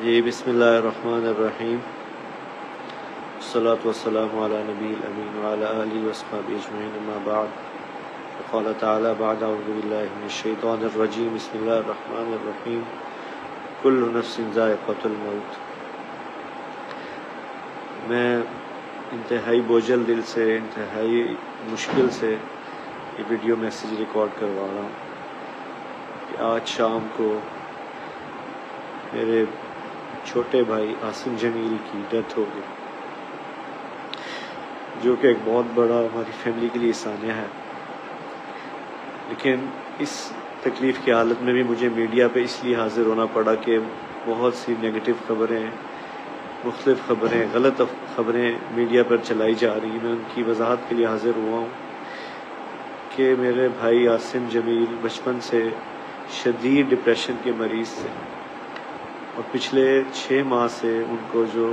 जी बिस्मिल्लाहिर्रहमानिर्रहीम अस्सलातु वस्सलामु अला नबील अमीन व अला आलिहि व अस्हाबिहि अजमईन अम्मा बाद क़ाल तआला बअद अऊज़ु बिल्लाहि मिनश शैतानिर रजीम बिस्मिल्लाहिर्रहमानिर्रहीम कुल्लु नफ्सिन ज़ाइक़तुल मौत। मैं इंतहाई बोझल दिल से, इंतहाई मुश्किल से ये वीडियो मैसेज रिकॉर्ड करवा रहा हूँ कि आज शाम को मेरे छोटे भाई आसिम जमील की डेथ हो गई, जो कि एक बहुत बड़ा हमारी फैमिली के लिए सान्या है। लेकिन इस तकलीफ़ की हालत में भी मुझे मीडिया पे इसलिए हाज़िर होना पड़ा कि बहुत सी नेगेटिव खबरें, मुख्तलिफ़ खबरें, गलत खबरें मीडिया पर चलाई जा रही। मैं उनकी वजाहत के लिए हाज़िर हुआ हूँ कि मेरे भाई आसिम जमील बचपन से शदीद डिप्रेशन के मरीज़ थे और पिछले 6 माह से उनको जो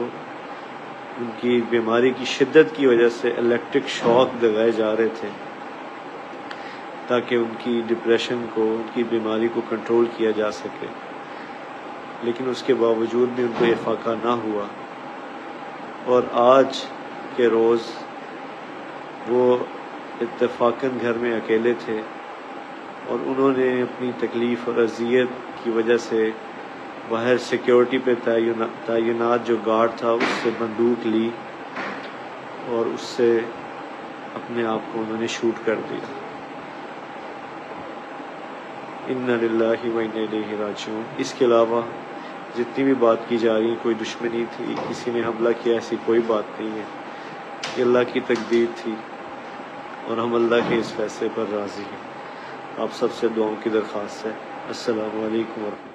उनकी बीमारी की शिद्दत की वजह से इलेक्ट्रिक शॉक लगाए जा रहे थे ताकि उनकी डिप्रेशन को, उनकी बीमारी को कंट्रोल किया जा सके। लेकिन उसके बावजूद भी उनको इफाका ना हुआ और आज के रोज़ वो इत्तेफाकन घर में अकेले थे और उन्होंने अपनी तकलीफ़ और अज़ियत की वजह से बाहर सिक्योरिटी पे तैनात जो गार्ड था उससे बंदूक ली और उससे अपने आप को उन्होंने शूट कर दिया। इन्ना लिल्लाहि व इन्ना इलैहि राजिऊन। इसके अलावा जितनी भी बात की जा रही, कोई दुश्मनी थी, किसी ने हमला किया, ऐसी कोई बात नहीं है। ये अल्लाह की तकदीर थी और हम अल्लाह के इस फैसले पर राज़ी हैं। आप सबसे दुआओं की दरख्वास्त है। अस्सलामु अलैकुम।